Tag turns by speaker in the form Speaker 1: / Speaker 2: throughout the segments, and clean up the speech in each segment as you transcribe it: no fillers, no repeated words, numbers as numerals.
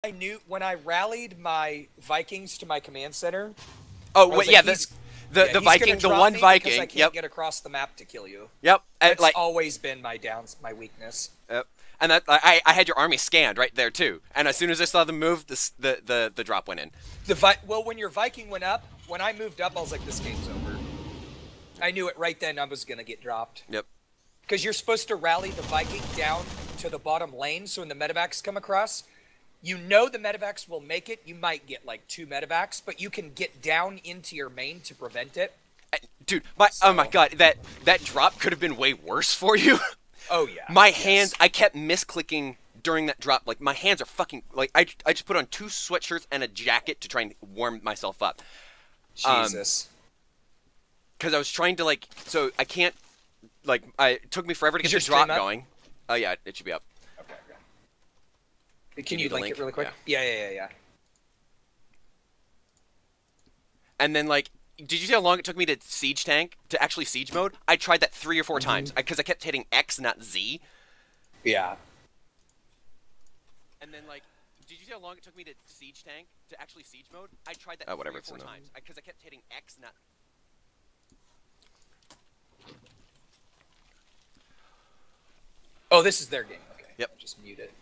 Speaker 1: I knew when I rallied my Vikings to my command center.
Speaker 2: Oh,
Speaker 1: I was
Speaker 2: yeah,
Speaker 1: like,
Speaker 2: the
Speaker 1: he's
Speaker 2: Viking,
Speaker 1: gonna
Speaker 2: the
Speaker 1: drop
Speaker 2: one
Speaker 1: me because I
Speaker 2: Viking.
Speaker 1: can't
Speaker 2: Yep,
Speaker 1: get across the map to kill you.
Speaker 2: yep.
Speaker 1: That's
Speaker 2: Like,
Speaker 1: always been my weakness.
Speaker 2: yep. And that I had your army scanned right there too. And as soon as I saw them move, the drop went in.
Speaker 1: Well, when your Viking went up, when I moved up, I was like, this game's over. I knew it right then. I was gonna get dropped.
Speaker 2: Yep.
Speaker 1: Because you're supposed to rally the Viking down to the bottom lane, so when the medevacs come across, you know the medevacs will make it. You might get like 2 medevacs, but you can get down into your main to prevent it.
Speaker 2: Dude, oh my god, that drop could have been way worse for you.
Speaker 1: Oh yeah.
Speaker 2: My hands, I kept misclicking during that drop. Like, my hands are fucking, like, I just put on 2 sweatshirts and a jacket to try and warm myself up.
Speaker 1: Jesus.
Speaker 2: Because I was trying to, like, so I can't, like, it took me forever to get the drop going. Oh yeah, it should be up.
Speaker 1: Okay. Can you link it really quick? Yeah.
Speaker 2: And then, like, did you see how long it took me to siege tank, to actually siege mode? I tried that 3 or 4 times, because I kept hitting X, not Z.
Speaker 1: Yeah.
Speaker 2: And then, like, did you see how long it took me to siege tank, to actually siege mode? I tried that 3 or 4 times, because I kept hitting X, not...
Speaker 1: Oh, this is their game. Okay.
Speaker 2: Yep.
Speaker 1: Just mute it.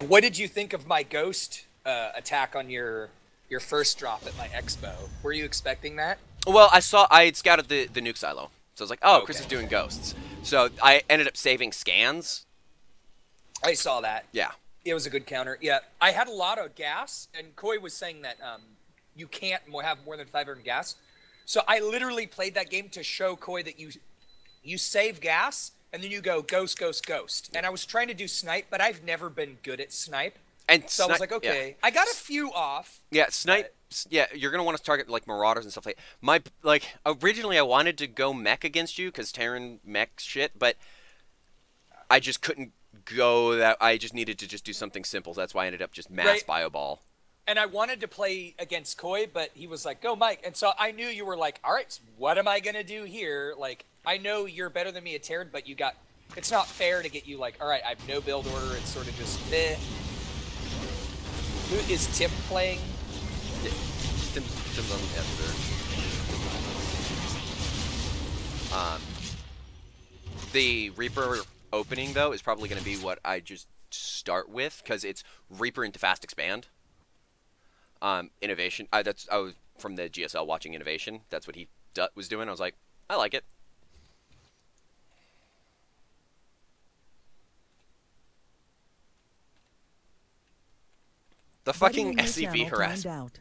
Speaker 1: What did you think of my ghost attack on your first drop at my expo? Were you expecting that?
Speaker 2: Well, I had scouted the nuke silo, so I was like, oh,
Speaker 1: Okay.
Speaker 2: Chris is doing ghosts. So I ended up saving scans.
Speaker 1: I saw that.
Speaker 2: Yeah.
Speaker 1: It was a good counter. Yeah, I had a lot of gas, and Koi was saying that you can't have more than 500 gas. So I literally played that game to show Koi that you save gas, and then you go ghost, ghost, ghost. And I was trying to do snipe, but I've never been good at snipe.
Speaker 2: And
Speaker 1: so I was like, okay. Yeah. I got a few off.
Speaker 2: Yeah, snipe. Yeah, you're gonna want to target like marauders and stuff like. Originally I wanted to go mech against you because Terran mech shit, but I just couldn't go that. I just needed to just do something simple. So that's why I ended up just mass bioball.
Speaker 1: And I wanted to play against Koi, but he was like, go Mike. And so I knew you were like, all right, so what am I gonna do here? Like, I know you're better than me at Terran, but you got. It's not fair to get you like, all right, I have no build order. It's sort of just meh. Who is Tim playing?
Speaker 2: Tim's on the editor. The Reaper opening though is probably going to be what I just start with because it's Reaper into fast expand. Innovation. I was from the GSL watching Innovation. That's what he was doing. I was like, I like it. The fucking SCV harassment.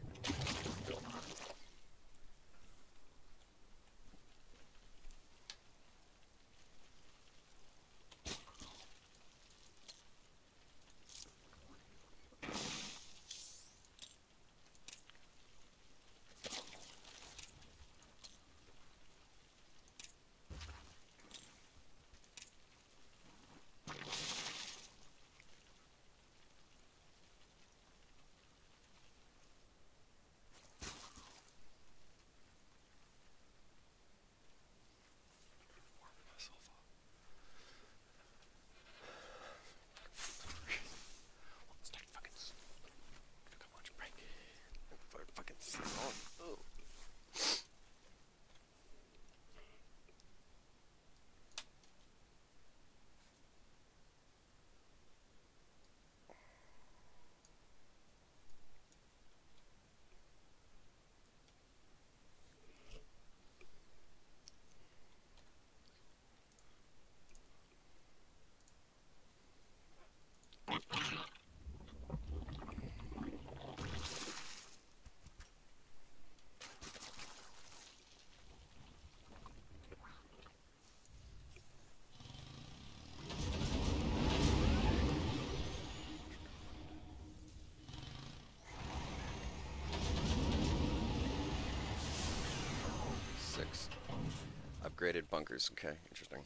Speaker 2: Upgraded bunkers. Okay, interesting.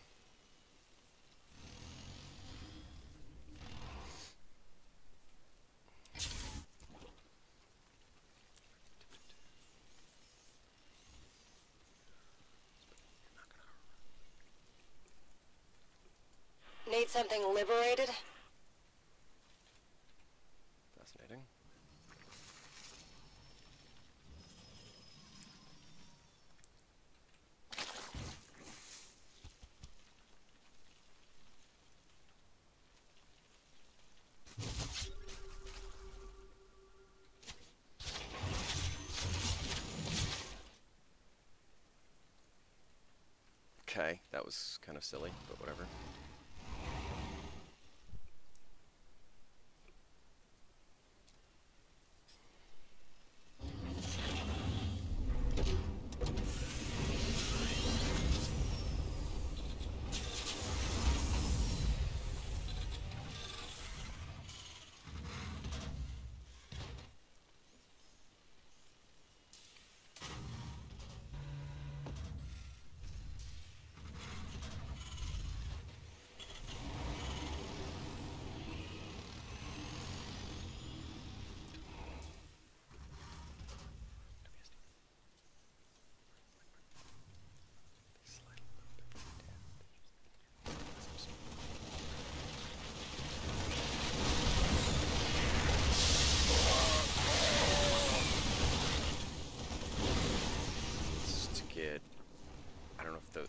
Speaker 3: Need something liberated?
Speaker 2: Fascinating. Okay, that was kind of silly, but whatever.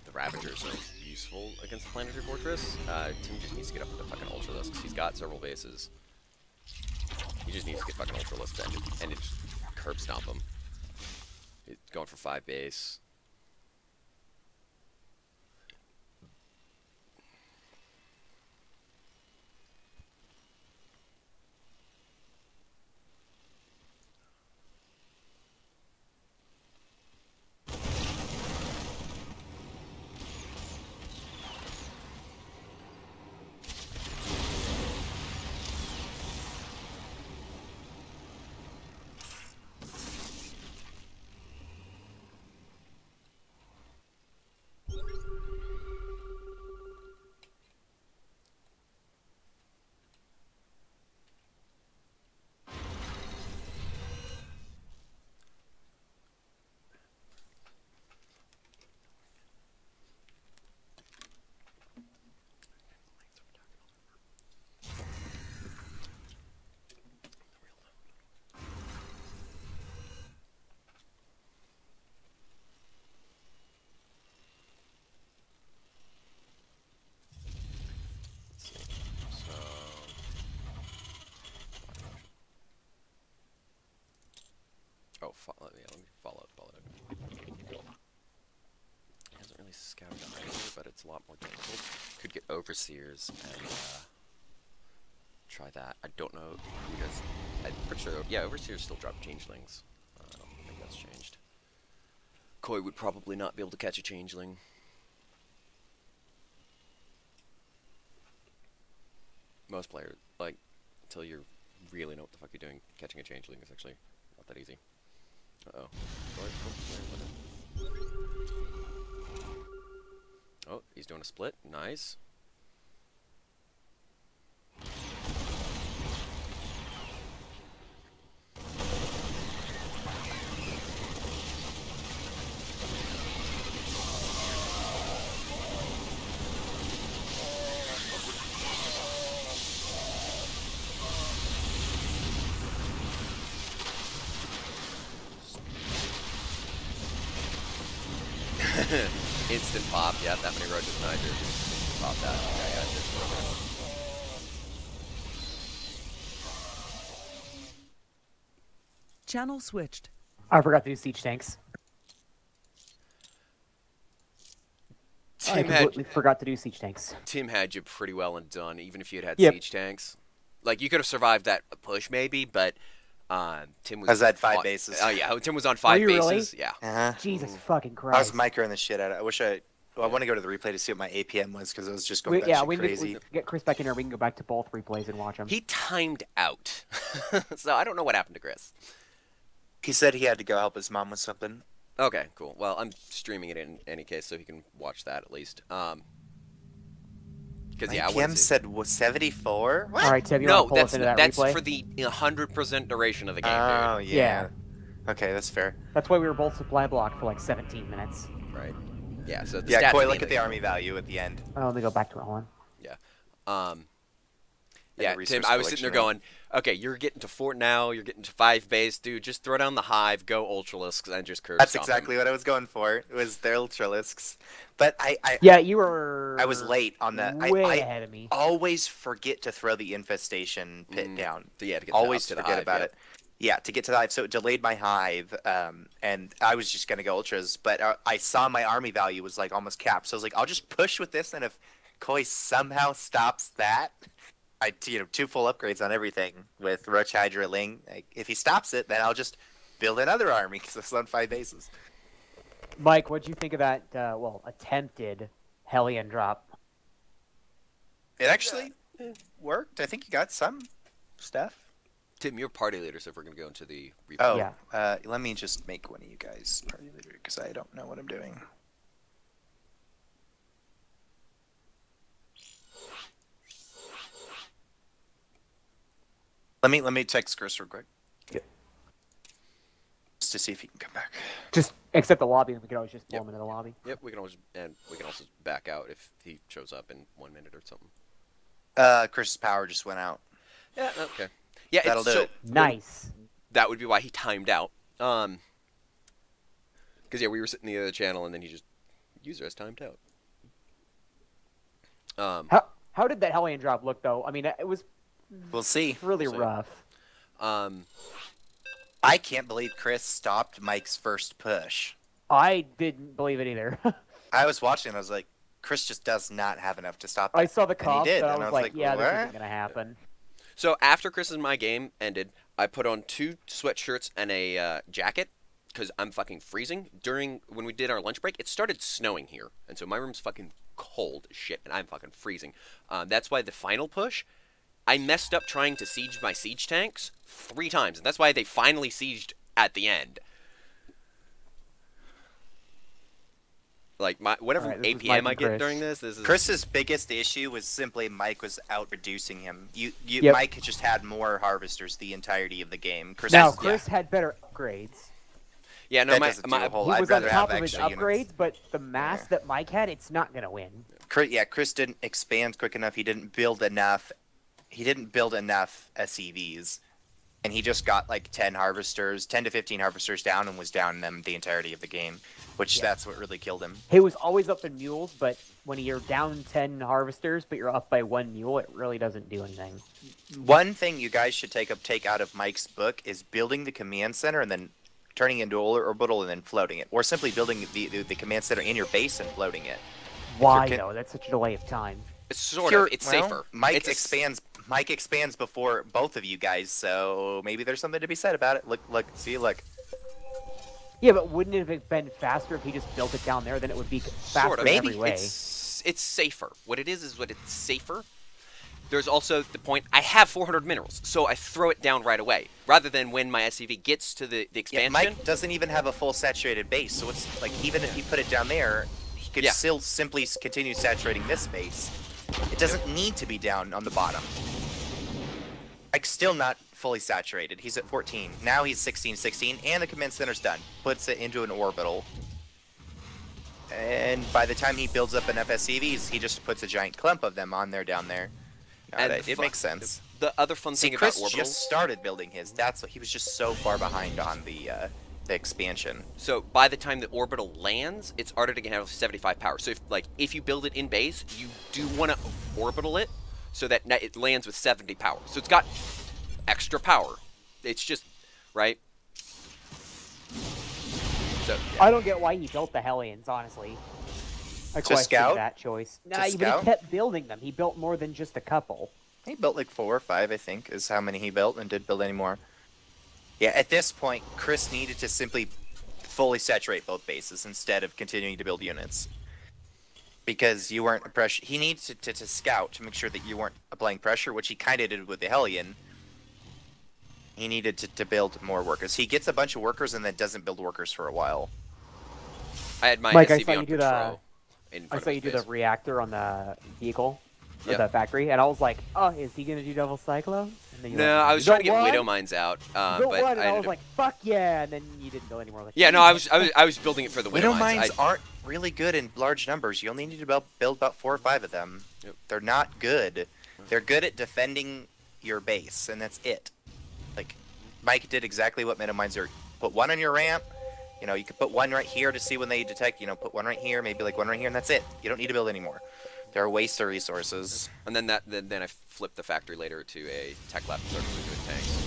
Speaker 2: The Ravagers are useful against the Planetary Fortress. Tim just needs to get up with the fucking Ultralisk, because he's got several bases. He just needs to get fucking Ultralisk and just curb stomp him. He's going for 5 base. Oh, let me follow it. It hasn't really scouted either, but it's a lot more difficult. Could get Overseers and try that. I don't know who does. I'm pretty sure. Yeah, Overseers still drop Changelings. I don't think that's changed. Koi would probably not be able to catch a Changeling. Most players, like, until you really know what the fuck you're doing, catching a Changeling is actually not that easy. Uh-oh. Oh, he's doing a split. Nice. Instant pop, yeah, that many roaches in Niger. Instant pop that. Yeah,
Speaker 4: Channel switched.
Speaker 5: I forgot to do siege tanks. I completely forgot to do siege tanks.
Speaker 2: Tim had you pretty well and done, even if you had
Speaker 5: Yep.
Speaker 2: siege tanks. Like, you could have survived that push maybe, but Tim was...
Speaker 6: I was at 5 bases.
Speaker 2: Oh, yeah, Tim was on 5
Speaker 5: you
Speaker 2: bases.
Speaker 5: really?
Speaker 2: Yeah.
Speaker 5: Jesus fucking
Speaker 6: I was
Speaker 5: Christ.
Speaker 6: microing the shit out of it. I wish I want to go to the replay to see what my APM was, because it was just going
Speaker 5: we
Speaker 6: crazy.
Speaker 5: need to get Chris back in here. We can go back to both replays and watch them.
Speaker 2: He timed out. So I don't know what happened to Chris.
Speaker 6: He said he had to go help his mom with something.
Speaker 2: Okay, cool. Well, I'm streaming it in any case, so he can watch that at least. Because yeah,
Speaker 6: APM said was 74. What?
Speaker 5: All right, Tim, you
Speaker 2: No,
Speaker 5: want to pull us into that
Speaker 2: that's
Speaker 5: replay?
Speaker 2: for the 100% duration of the game,
Speaker 6: Oh
Speaker 2: dude.
Speaker 6: yeah. Okay, that's fair.
Speaker 5: That's why we were both supply blocked for like 17 minutes.
Speaker 2: Right. Yeah. So the
Speaker 6: Yeah,
Speaker 2: stats
Speaker 6: Koi,
Speaker 2: at
Speaker 6: look
Speaker 2: end
Speaker 6: at
Speaker 2: of
Speaker 6: the army value at the end.
Speaker 5: Oh, let me go back to it. Hold on.
Speaker 2: Yeah. Yeah,
Speaker 6: resource
Speaker 2: Tim, I was sitting there
Speaker 6: collection,
Speaker 2: going, okay, you're getting to 4 now, you're getting to 5 base, dude, just throw down the hive, go Ultralisks, and just curve
Speaker 6: That's
Speaker 2: stomp
Speaker 6: exactly
Speaker 2: him.
Speaker 6: what I was going for. It was their Ultralisks. But
Speaker 5: Yeah, you were.
Speaker 6: I was late on the.
Speaker 5: Way
Speaker 6: I
Speaker 5: ahead of me.
Speaker 6: always forget to throw the infestation pit down.
Speaker 2: So yeah, to get
Speaker 6: Always
Speaker 2: to the
Speaker 6: forget
Speaker 2: hive,
Speaker 6: about
Speaker 2: yeah.
Speaker 6: it. Yeah, to get to the hive. So it delayed my hive, and I was just gonna go ultras, but I saw my army value was like almost capped. So I was like, I'll just push with this, and if Koi somehow stops that, 2 full upgrades on everything with Roach Hydra Ling. Like, if he stops it, then I'll just build another army because it's on 5 bases.
Speaker 5: Mike, what'd you think of that? Attempted Hellion drop.
Speaker 6: It actually worked. I think you got some stuff.
Speaker 2: Tim, you're party leader, so if we're going to go into the replay.
Speaker 6: Oh,
Speaker 5: Yeah.
Speaker 6: Let me just make one of you guys party leader because I don't know what I'm doing. Let me text Chris real quick.
Speaker 5: Yep.
Speaker 6: Just to see if he can come back.
Speaker 5: Just accept the lobby, and we can always just pull him into the lobby.
Speaker 2: Yep, we can also back out if he shows up in 1 minute or something.
Speaker 6: Chris's power just went out.
Speaker 2: Yeah, okay. Yeah,
Speaker 6: That'll do it.
Speaker 5: Nice.
Speaker 2: That would be why he timed out. Because, yeah, we were sitting in the other channel, and then he just, user has timed out.
Speaker 5: How did that Hellion drop look, though? I mean, it was
Speaker 6: We'll see.
Speaker 5: really
Speaker 2: We'll see.
Speaker 5: rough.
Speaker 6: I can't believe Chris stopped Mike's first push.
Speaker 5: I didn't believe it either.
Speaker 6: I was watching and I was like, Chris just does not have enough to stop
Speaker 5: I
Speaker 6: that.
Speaker 5: saw the
Speaker 6: And he
Speaker 5: comp,
Speaker 6: did,
Speaker 5: and I
Speaker 6: and
Speaker 5: was like, yeah, this
Speaker 6: what?
Speaker 5: isn't going to happen.
Speaker 2: So after Chris and my game ended, I put on 2 sweatshirts and a jacket because I'm fucking freezing. When we did our lunch break, it started snowing here, and so my room's fucking cold as shit, and I'm fucking freezing. That's why the final push, I messed up trying to siege my siege tanks 3 times, and that's why they finally sieged at the end. Like whatever
Speaker 5: Alright, this is
Speaker 2: APM
Speaker 5: Mike
Speaker 2: I
Speaker 5: and
Speaker 2: get
Speaker 5: Chris.
Speaker 2: during this is
Speaker 6: Chris's biggest issue was simply Mike was out reducing him.
Speaker 5: Yep.
Speaker 6: Mike just had more harvesters the entirety of the game. Chris
Speaker 5: Now,
Speaker 6: has-
Speaker 5: Chris had better upgrades.
Speaker 2: yeah. No,
Speaker 6: that
Speaker 2: my
Speaker 6: doesn't do a whole lot.
Speaker 5: He
Speaker 6: I'd
Speaker 5: was on
Speaker 6: rather
Speaker 5: top
Speaker 6: have
Speaker 5: of his
Speaker 6: extra
Speaker 5: upgrades,
Speaker 6: units.
Speaker 5: but the mass that Mike had, it's not going to win.
Speaker 6: Chris didn't expand quick enough. He didn't build enough. He didn't build enough SEVs, and he just got like 10 to 15 harvesters down, and was down them the entirety of the game. Which that's what really killed him.
Speaker 5: He was always up in mules, but when you're down 10 harvesters, but you're up by 1 mule, it really doesn't do anything.
Speaker 6: One thing you guys should take out of Mike's book is building the command center and then turning it into orbital and then floating it, or simply building the command center in your base and floating it.
Speaker 5: Why,
Speaker 6: If you're
Speaker 5: though? That's such a delay of time.
Speaker 2: it's sort of it's safer.
Speaker 6: Mike
Speaker 2: It's
Speaker 6: Mike expands before both of you guys, so maybe there's something to be said about it. Look, look.
Speaker 5: Yeah, but wouldn't it have been faster if he just built it down there? Then it would be faster
Speaker 2: sort of.
Speaker 5: in
Speaker 6: Maybe.
Speaker 5: every way.
Speaker 2: It's safer. What it is what it's safer. There's also the point, I have 400 minerals, so I throw it down right away, rather than when my SCV gets to the
Speaker 6: Yeah,
Speaker 2: expansion.
Speaker 6: Mike doesn't even have a full saturated base, so it's like even if he put it down there, he could still simply continue saturating this base. It doesn't need to be down on the bottom. Like, still not fully saturated. He's at 14. Now he's 16, and the command center's done. Puts it into an orbital. And by the time he builds up enough SCVs, he just puts a giant clump of them on there down there.
Speaker 2: And
Speaker 6: It makes sense.
Speaker 2: The other fun
Speaker 6: See,
Speaker 2: thing
Speaker 6: Chris
Speaker 2: about orbitals.
Speaker 6: just started building his. That's what he was just so far behind on the expansion.
Speaker 2: So by the time the orbital lands, it's already gonna have 75 power. So if you build it in base, you do want to orbital it so that it lands with 70 power. So it's got extra power. It's just right. So yeah.
Speaker 5: I don't get why he built the Hellions, honestly. I question
Speaker 6: scout?
Speaker 5: that choice.
Speaker 6: To
Speaker 5: Nah, but
Speaker 6: scout?
Speaker 5: he kept building them. He built more than just a couple.
Speaker 6: He built like 4 or 5, I think, is how many he built, and did build any more. Yeah, at this point, Chris needed to simply fully saturate both bases instead of continuing to build units. Because you weren't pressure. He needed to scout to make sure that you weren't applying pressure, which he kind of did with the Hellion. He needed to build more workers. He gets a bunch of workers and then doesn't build workers for a while.
Speaker 2: I had my
Speaker 5: Mike, I
Speaker 2: SCV
Speaker 5: saw
Speaker 2: on
Speaker 5: you do
Speaker 2: patrol in
Speaker 5: I
Speaker 2: front
Speaker 5: saw
Speaker 2: of
Speaker 5: you
Speaker 2: his
Speaker 5: do
Speaker 2: base.
Speaker 5: the reactor on the vehicle, or
Speaker 2: Yep.
Speaker 5: the factory, and I was like, oh, is he gonna do double cyclone? And then you
Speaker 2: No,
Speaker 5: went,
Speaker 2: I was
Speaker 5: "You
Speaker 2: trying to
Speaker 5: don't
Speaker 2: get
Speaker 5: want?
Speaker 2: widow mines out,
Speaker 5: You
Speaker 2: but
Speaker 5: don't want?" And
Speaker 2: I
Speaker 5: I
Speaker 2: ended
Speaker 5: was
Speaker 2: up.
Speaker 5: like, fuck yeah, and then you didn't build any more. Like,
Speaker 2: Yeah, no, I was building it for the
Speaker 6: Widow
Speaker 2: widow
Speaker 6: mines
Speaker 2: mines.
Speaker 6: aren't really good in large numbers. You only need to build about 4 or 5 of them.
Speaker 2: Yep.
Speaker 6: They're not good. They're good at defending your base, and that's it. Like, Mike did exactly what Minimizer. Put one on your ramp. You know, you could put one right here to see when they detect. You know, put one right here, maybe like one right here, and that's it. You don't need to build anymore. They're a waste of resources.
Speaker 2: And then then I flipped the factory later to a tech lab and started doing tanks.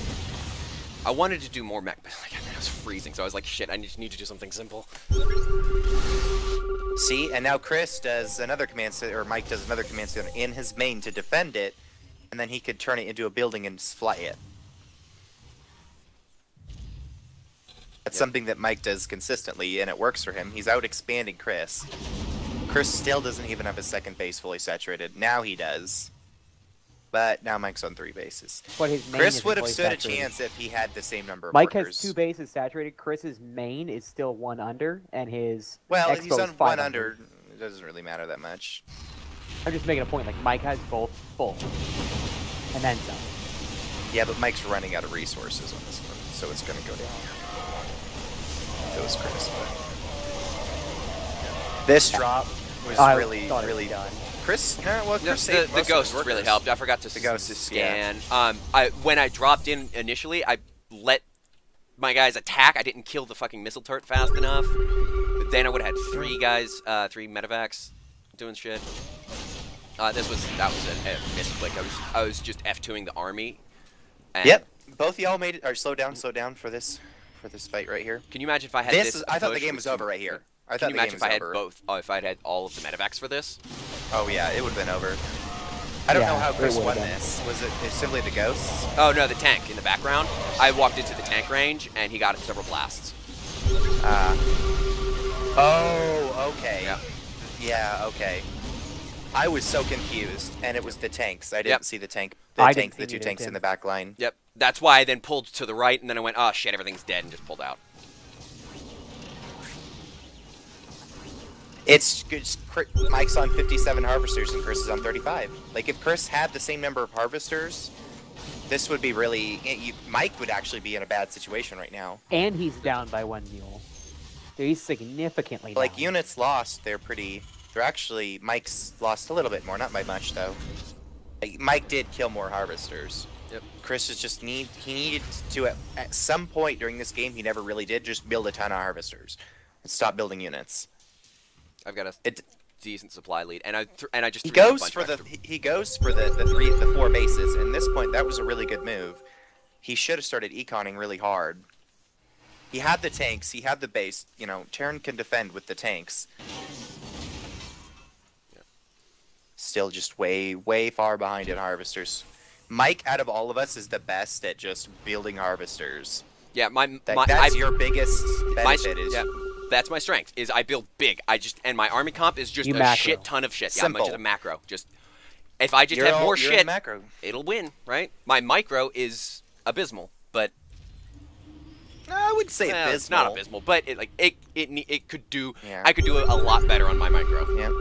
Speaker 2: I wanted to do more mech, but like, I was freezing, so I was like, shit, I just need to do something simple.
Speaker 6: See, and now Chris does another command center, or Mike does another command center in his main to defend it, and then he could turn it into a building and fly it. That's something that Mike does consistently, and it works for him. He's out expanding Chris. Chris still doesn't even have his second base fully saturated. Now he does. But now Mike's on 3 bases.
Speaker 5: But his main
Speaker 6: Chris
Speaker 5: isn't
Speaker 6: would have
Speaker 5: fully
Speaker 6: stood
Speaker 5: saturated.
Speaker 6: a chance if he had the same number of
Speaker 5: Mike
Speaker 6: workers.
Speaker 5: has 2 bases saturated. Chris's main is still 1 under, and his
Speaker 6: Well,
Speaker 5: Expo
Speaker 6: if he's on
Speaker 5: is
Speaker 6: 1 under, it doesn't really matter that much.
Speaker 5: I'm just making a point. Like Mike has both full, and then some.
Speaker 6: Yeah, but Mike's running out of resources on this one, so it's going to go down. It was Chris. But... This drop was really
Speaker 5: done.
Speaker 6: Chris. No, well,
Speaker 2: No,
Speaker 6: Chris saved
Speaker 2: the
Speaker 6: most of
Speaker 2: ghost
Speaker 6: his
Speaker 2: really
Speaker 6: workers.
Speaker 2: helped. I forgot to
Speaker 6: The ghost,
Speaker 2: scan. When I dropped in initially, I let my guys attack. I didn't kill the fucking missile turret fast enough. But then I would have had 3 guys, 3 medevacs doing shit. That was a misclick. I was just F2ing the army. And
Speaker 6: Yep, both y'all made it. Or slow down for this fight right here.
Speaker 2: Can you imagine if I had
Speaker 6: This
Speaker 2: this?
Speaker 6: is, I thought the
Speaker 2: push
Speaker 6: game
Speaker 2: with
Speaker 6: was over right here. I
Speaker 2: Can
Speaker 6: thought
Speaker 2: you
Speaker 6: the game
Speaker 2: imagine
Speaker 6: was
Speaker 2: if I had
Speaker 6: over.
Speaker 2: both? Oh, if I'd had all of the medevacs for this?
Speaker 6: Oh yeah, it would have been over. I don't
Speaker 5: Yeah,
Speaker 6: know how
Speaker 5: it
Speaker 6: Chris
Speaker 5: would've
Speaker 6: won
Speaker 5: been.
Speaker 6: this. Was it simply the ghosts?
Speaker 2: Oh no, the tank in the background. I walked into the tank range and he got several blasts.
Speaker 6: Oh, okay.
Speaker 2: Yeah.
Speaker 6: Yeah, okay. I was so confused, and it was the tanks. I didn't
Speaker 2: Yep.
Speaker 6: see the tank.
Speaker 5: I didn't see
Speaker 6: The 2
Speaker 5: either,
Speaker 6: tanks
Speaker 5: Tim.
Speaker 6: in the back line.
Speaker 2: Yep. That's why I then pulled to the right and then I went, oh shit, everything's dead, and just pulled out.
Speaker 6: It's Mike's on 57 harvesters and Chris is on 35. Like if Chris had the same number of harvesters, this would be really. Mike would actually be in a bad situation right now.
Speaker 5: And he's down by 1 mule. So he's significantly down.
Speaker 6: Like units lost, they're actually Mike's lost a little bit more, not by much though. Like, Mike did kill more harvesters.
Speaker 2: Yep.
Speaker 6: Chris is just he needed to at some point during this game, he never really did, just build a ton of harvesters and stop building units.
Speaker 2: I've got a
Speaker 6: It
Speaker 2: decent supply lead, and I just
Speaker 6: he
Speaker 2: threw in a
Speaker 6: goes
Speaker 2: bunch
Speaker 6: for
Speaker 2: of
Speaker 6: the
Speaker 2: extra-
Speaker 6: he goes for the 4 bases. And at this point, that was a really good move. He should have started econing really hard. He had the tanks, he had the base. You know, Terran can defend with the tanks. Still just way far behind in harvesters. Mike, out of all of us, is the best at just building harvesters.
Speaker 2: Yeah,
Speaker 6: That's your biggest benefit.
Speaker 2: That's my strength. Is I build big. And my army comp is just
Speaker 5: You
Speaker 2: a
Speaker 5: macro.
Speaker 2: shit ton of shit.
Speaker 6: Simple.
Speaker 2: Yeah, I'm just a macro. Just if I just have more
Speaker 6: you're in
Speaker 2: shit,
Speaker 6: macro.
Speaker 2: it'll win, right? My micro is abysmal, but
Speaker 6: I would say abysmal.
Speaker 2: it's not abysmal, but it could do.
Speaker 6: Yeah.
Speaker 2: I could do a lot better on my micro.
Speaker 6: Yeah.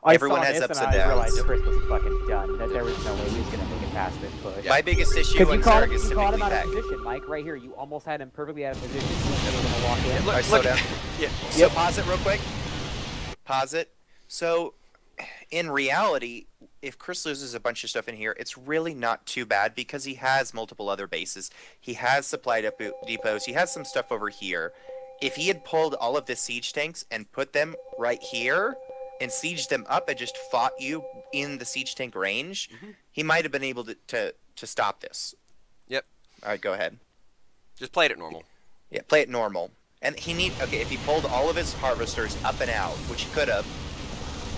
Speaker 5: I
Speaker 6: Everyone
Speaker 5: saw
Speaker 6: has
Speaker 5: this
Speaker 6: ups
Speaker 5: and
Speaker 6: and
Speaker 5: I realized
Speaker 6: downs.
Speaker 5: Chris was fucking done. That there was no way he was gonna make it past this push.
Speaker 6: My biggest issue
Speaker 5: Because
Speaker 6: on
Speaker 5: you caught
Speaker 6: Zerg is
Speaker 5: him
Speaker 6: typically
Speaker 5: out
Speaker 6: back.
Speaker 5: of position, Mike. Right here, you almost had him perfectly out of position. You were gonna walk in.
Speaker 6: Alright, slow down.
Speaker 2: Yeah.
Speaker 6: So pause it real quick. Pause it. So, in reality, if Chris loses a bunch of stuff in here, it's really not too bad because he has multiple other bases. He has supply depots. He has some stuff over here. If he had pulled all of the siege tanks and put them right here and sieged them up and just fought you in the siege tank range, he might have been able to stop this.
Speaker 2: Yep.
Speaker 6: All right, go ahead.
Speaker 2: Just play it at normal.
Speaker 6: Yeah, play it normal. And if he pulled all of his harvesters up and out, which he could have,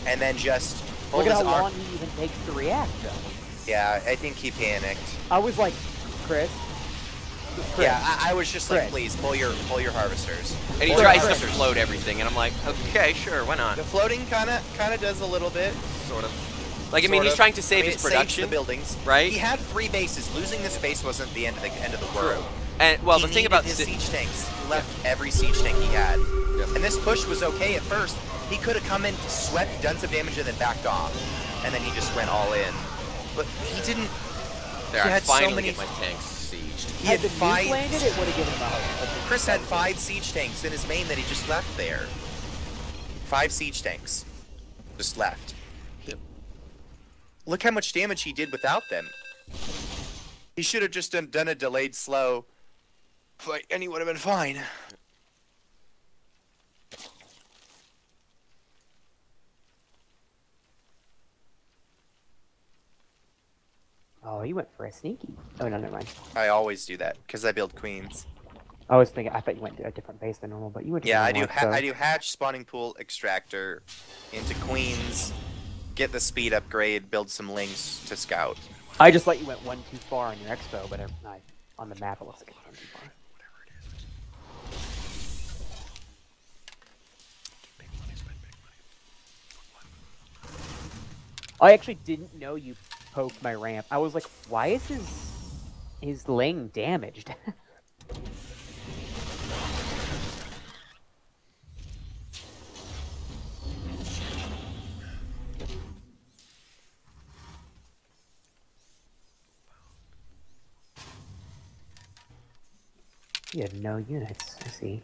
Speaker 6: and then just pulled
Speaker 5: Look at
Speaker 6: his
Speaker 5: how long he even takes to react, though.
Speaker 6: Yeah, I think he panicked.
Speaker 5: I was like, Chris.
Speaker 6: Yeah, I was just like,
Speaker 5: Chris.
Speaker 6: please pull your harvesters.
Speaker 2: And he
Speaker 6: Pull your
Speaker 2: tries to
Speaker 6: harvesters.
Speaker 2: float everything, and I'm like, okay, sure, why not?
Speaker 6: The floating kind of does a little bit.
Speaker 2: Sort of. Like, I mean,
Speaker 6: Sort
Speaker 2: he's
Speaker 6: of.
Speaker 2: trying to save
Speaker 6: I mean,
Speaker 2: his
Speaker 6: it saves
Speaker 2: production,
Speaker 6: the buildings,
Speaker 2: right?
Speaker 6: He had 3 bases. Losing this base wasn't the end of the world.
Speaker 2: And well,
Speaker 6: He
Speaker 2: the thing
Speaker 6: needed
Speaker 2: about
Speaker 6: his siege tanks. He left every siege tank he had.
Speaker 2: Yep.
Speaker 6: And this push was okay at first. He could have come in, swept, done some damage, and then backed off. And then he just went all in. But he didn't.
Speaker 2: there,
Speaker 6: he
Speaker 2: I
Speaker 6: had so
Speaker 2: finally
Speaker 6: many-
Speaker 2: get my tanks sieged.
Speaker 6: He
Speaker 5: Had
Speaker 6: had
Speaker 5: the nuke
Speaker 6: 5.
Speaker 5: landed, it would have given him a hope.
Speaker 6: Chris had 5 siege tanks in his main that he just left there. 5 siege tanks. Just left. Look how much damage he did without them. He should have just done a delayed slow fight, and he would have been fine.
Speaker 5: Oh, he went for a sneaky. Oh, no, never mind.
Speaker 6: I always do that, because I build queens.
Speaker 5: I was thinking, I thought you went to a different base than normal, but you went to
Speaker 6: Yeah, I
Speaker 5: normal,
Speaker 6: do.
Speaker 5: so...
Speaker 6: I do hatch, spawning pool, extractor, into queens, get the speed upgrade, build some links to scout.
Speaker 5: I just thought you went one too far on your expo, but on the map it looks like it's one too far. I actually didn't know you poked my ramp. I was like, why is his lane damaged? You had no units, I see.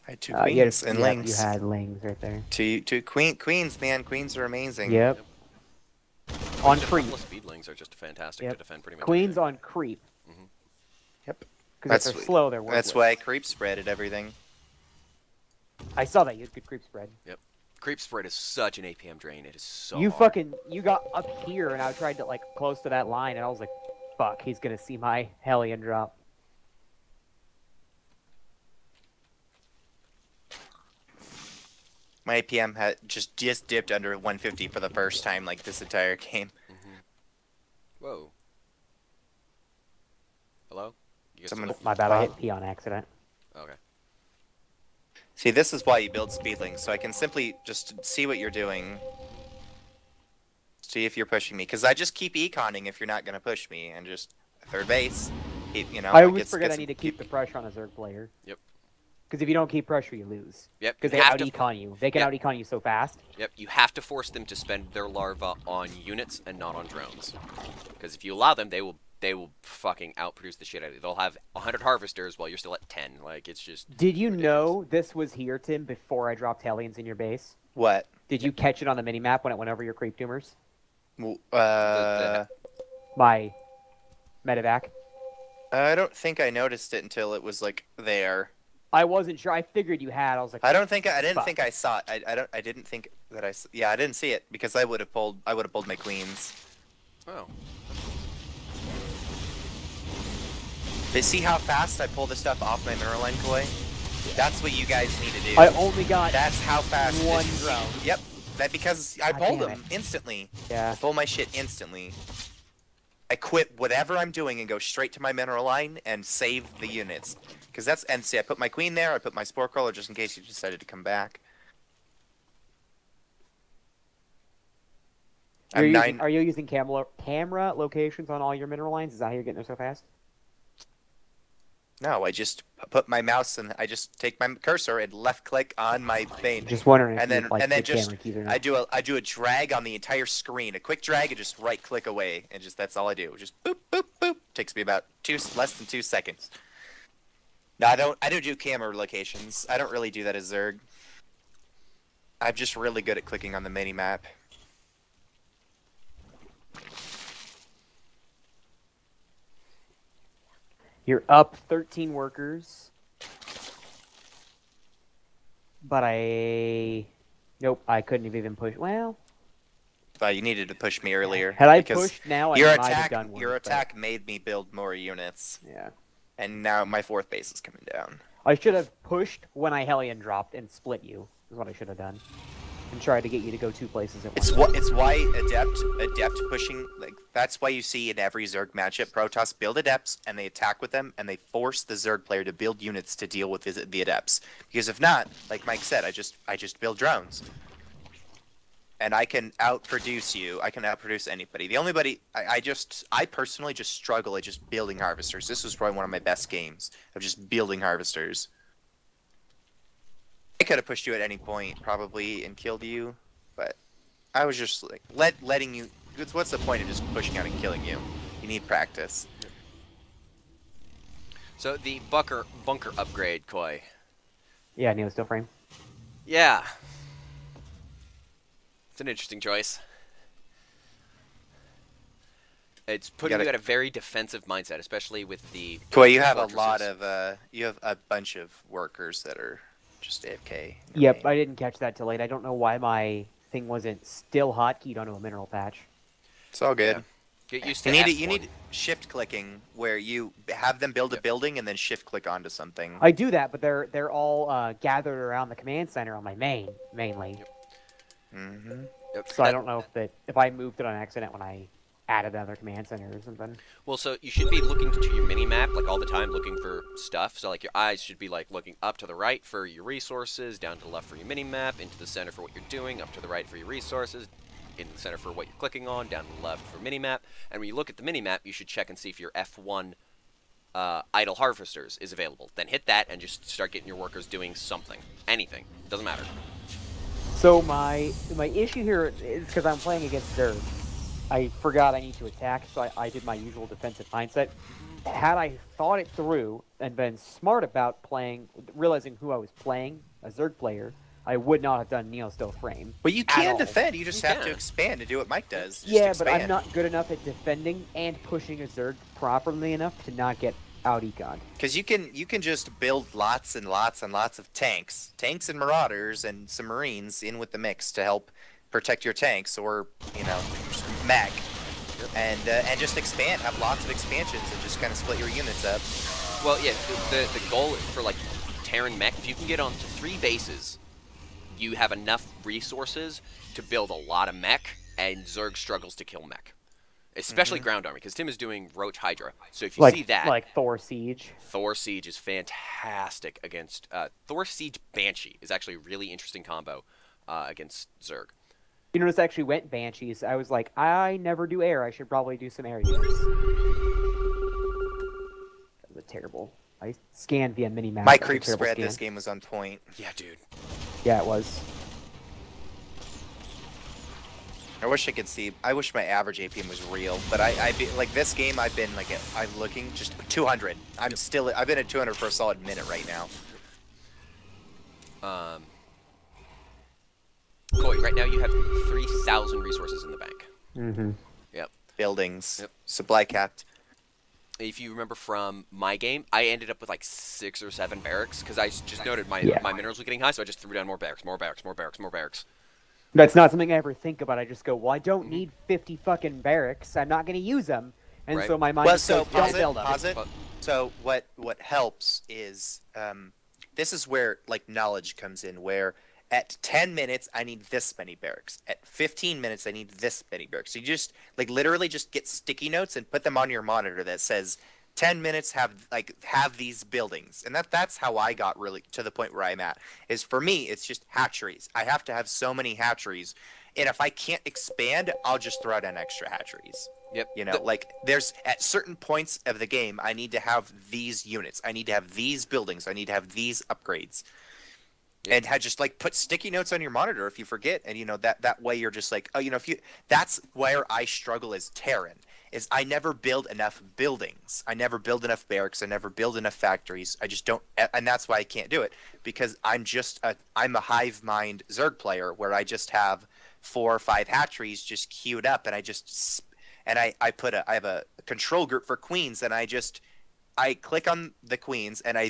Speaker 6: I had two queens and links.
Speaker 5: You had lings right there.
Speaker 6: Two queens, man. Queens are amazing.
Speaker 5: Yep. On creep.
Speaker 2: Speedlings are just fantastic to defend pretty much.
Speaker 5: Queens on creep.
Speaker 6: Yep.
Speaker 5: Because if they're slow, they're worthless.
Speaker 6: That's why I creep spreaded everything.
Speaker 5: I saw that. You had good creep spread.
Speaker 2: Yep. Creep spread is such an APM drain. It is so
Speaker 5: You
Speaker 2: hard.
Speaker 5: you got up here, and I tried to, like, close to that line, and I was like, fuck, he's gonna see my Hellion drop.
Speaker 6: My APM had just dipped under 150 for the first time, like, this entire game.
Speaker 2: Whoa. Hello? You guys
Speaker 6: Someone-
Speaker 2: still-
Speaker 5: My bad, I hit P on accident.
Speaker 2: Okay.
Speaker 6: See, this is why you build speedlings, so I can simply just see what you're doing. See if you're pushing me, because I just keep econing if you're not going to push me, and just third base. You know,
Speaker 5: I always forget I need to keep the pressure on a Zerg player.
Speaker 2: Yep.
Speaker 5: Because if you don't keep pressure, you lose.
Speaker 2: Yep.
Speaker 5: Because they
Speaker 2: you have
Speaker 5: out-econ you. They can
Speaker 2: Yep.
Speaker 5: out-econ you so fast.
Speaker 2: Yep, you have to force them to spend their larva on units and not on drones. Because if you allow them, they will fucking outproduce the shit out of you. They'll have 100 harvesters while you're still at 10. Like, it's just
Speaker 5: Did you
Speaker 2: ridiculous.
Speaker 5: know this was here, Tim, before I dropped Hellions in your base?
Speaker 6: What?
Speaker 5: Did you catch it on the minimap when it went over your creep tumors?
Speaker 6: I
Speaker 5: My medevac?
Speaker 6: don't think I noticed it until it was, like, there.
Speaker 5: I wasn't sure. I figured you had. I was like,
Speaker 6: I didn't think
Speaker 5: fuck.
Speaker 6: I saw it. I didn't think that yeah, I didn't see it because I would have pulled my queens.
Speaker 2: Oh.
Speaker 6: But see how fast I pull the stuff off my mirror line, Koi? That's what you guys need to do.
Speaker 5: I only got
Speaker 6: That's how fast
Speaker 5: one
Speaker 6: this-
Speaker 5: drone.
Speaker 6: Yep. That because I
Speaker 5: God
Speaker 6: pulled
Speaker 5: damn
Speaker 6: them
Speaker 5: it.
Speaker 6: instantly.
Speaker 5: Yeah.
Speaker 6: I pull my shit instantly. I quit whatever I'm doing and go straight to my mineral line and save the units. Because that's, and see, I put my queen there, I put my spore crawler just in case you decided to come back.
Speaker 5: Are you using camera locations on all your mineral lines? Is that how you're getting there so fast?
Speaker 6: No, I just put my mouse and I just take my cursor and left click on my vein.
Speaker 5: Just wondering if
Speaker 6: And then,
Speaker 5: you, like,
Speaker 6: and then
Speaker 5: the
Speaker 6: just
Speaker 5: camera keys or not.
Speaker 6: I do a drag on the entire screen, a quick drag, and just right click away, and just that's all I do. Just boop boop boop. Takes me about less than 2 seconds. No, I don't do camera locations. I don't really do that as Zerg. I'm just really good at clicking on the mini map.
Speaker 5: You're up 13 workers. But nope, I couldn't have even pushed. Well,
Speaker 6: But you needed to push me earlier.
Speaker 5: had I
Speaker 6: because
Speaker 5: pushed now, I
Speaker 6: your
Speaker 5: might have
Speaker 6: attack,
Speaker 5: done worse.
Speaker 6: your
Speaker 5: but-
Speaker 6: attack made me build more units,
Speaker 5: Yeah.
Speaker 6: and now my 4th base is coming down.
Speaker 5: I should have pushed when I Hellion dropped and split you. Is what I should have done. And tried to get you to go 2 places at once.
Speaker 6: It's why adept pushing, like that's why you see in every Zerg matchup Protoss build adepts and they attack with them and they force the Zerg player to build units to deal with the adepts. Because if not, like Mike said, I just build drones. And I can outproduce you. I can outproduce anybody. The only I personally just struggle at just building harvesters. This was probably one of my best games of just building harvesters. I could have pushed you at any point, probably, and killed you, but I was just like letting you. What's the point of just pushing out and killing you? You need practice.
Speaker 2: So the bunker upgrade, Koi.
Speaker 5: Yeah, Neo Steel Frame.
Speaker 2: Yeah. It's an interesting choice. It's putting you at a very defensive mindset, especially with the.
Speaker 6: Koi, you have a
Speaker 2: fortresses.
Speaker 6: lot of you have a bunch of workers that are just AFK.
Speaker 5: Yep,
Speaker 6: game.
Speaker 5: I didn't catch that till late. I don't know why my thing wasn't still hotkeyed onto a mineral patch.
Speaker 6: It's all good.
Speaker 2: Yeah. Get used to
Speaker 6: You
Speaker 2: F1.
Speaker 6: need shift clicking where you have them build a building and then shift click onto something.
Speaker 5: I do that, but they're all gathered around the command center on my mainly.
Speaker 6: Mm-hmm.
Speaker 2: Yep.
Speaker 5: So I don't know if I moved it on accident when I added another command center or something.
Speaker 2: Well, so you should be looking to your mini map like all the time, looking for stuff. So like your eyes should be like looking up to the right for your resources, down to the left for your mini map, into the center for what you're doing, up to the right for your resources, in the center for what you're clicking on, down to the left for mini map. And when you look at the mini map, you should check and see if your F1 idle harvesters is available. Then hit that and just start getting your workers doing something, anything. Doesn't matter.
Speaker 5: So my issue here is because I'm playing against Zerg. I forgot I need to attack, so I did my usual defensive mindset. Had I thought it through and been smart about playing, realizing who I was playing, a Zerg player, I would not have done Neo Still Frame.
Speaker 6: But you
Speaker 5: at
Speaker 6: can
Speaker 5: all.
Speaker 6: defend. You just have to
Speaker 2: can.
Speaker 6: expand and do what Mike does. Just
Speaker 5: Yeah, but I'm
Speaker 6: expand.
Speaker 5: not good enough at defending and pushing a Zerg properly enough to not get out econ.
Speaker 6: Because you can just build lots and lots and lots of tanks and marauders and some marines in with the mix to help protect your tanks or just mech, and just expand. Have lots of expansions and just kind of split your units up.
Speaker 2: Well, yeah, the goal for like Terran mech, if you can get onto 3 bases, you have enough resources to build a lot of mech, and Zerg struggles to kill mech. Especially ground army, because Tim is doing Roach Hydra. So if you see that,
Speaker 5: like Thor Siege.
Speaker 2: Thor Siege is fantastic against Thor Siege Banshee is actually a really interesting combo against Zerg.
Speaker 5: You notice I actually went Banshees. I was like, I never do air. I should probably do some air units. That was terrible. I scanned via mini map.
Speaker 6: My
Speaker 5: That was a
Speaker 6: creep
Speaker 5: terrible
Speaker 6: spread
Speaker 5: scan.
Speaker 6: this game was on point.
Speaker 2: Yeah, dude.
Speaker 5: Yeah, it was.
Speaker 6: I wish I could see. I wish my average APM was real, but like this game, I've been like I'm looking just 200. I've been at 200 for a solid minute right now.
Speaker 2: Koi, right now you have 3,000 resources in the bank.
Speaker 5: Mm-hmm.
Speaker 2: Yep.
Speaker 6: Buildings,
Speaker 2: Yep.
Speaker 6: supply capped.
Speaker 2: If you remember from my game, I ended up with like 6 or 7 barracks because I just noted my minerals were getting high, so I just threw down more barracks, more barracks, more barracks, more barracks.
Speaker 5: That's not something I ever think about. I just go, well, I don't need 50 fucking barracks. I'm not going to use them. And
Speaker 2: Right.
Speaker 5: so my mind
Speaker 6: Well,
Speaker 5: just
Speaker 6: so
Speaker 5: goes, don't
Speaker 6: pause
Speaker 5: build them.
Speaker 6: it. So what helps is this is where like knowledge comes in. Where at 10 minutes I need this many barracks. At 15 minutes I need this many barracks. So you just like literally just get sticky notes and put them on your monitor that says 10 minutes have these buildings. And that's how I got really to the point where I'm at. Is for me it's just hatcheries. I have to have so many hatcheries. And if I can't expand, I'll just throw down extra hatcheries.
Speaker 2: Yep.
Speaker 6: Like there's at certain points of the game, I need to have these units. I need to have these buildings. I need to have these upgrades. Yep. And just like put sticky notes on your monitor if you forget. And that way you're just like, that's where I struggle as Terran. Is I never build enough buildings. I never build enough barracks. I never build enough factories. I just don't, and that's why I can't do it because I'm a hive mind Zerg player where I just have 4 or 5 hatcheries just queued up, and I have a control group for queens, and I click on the queens and I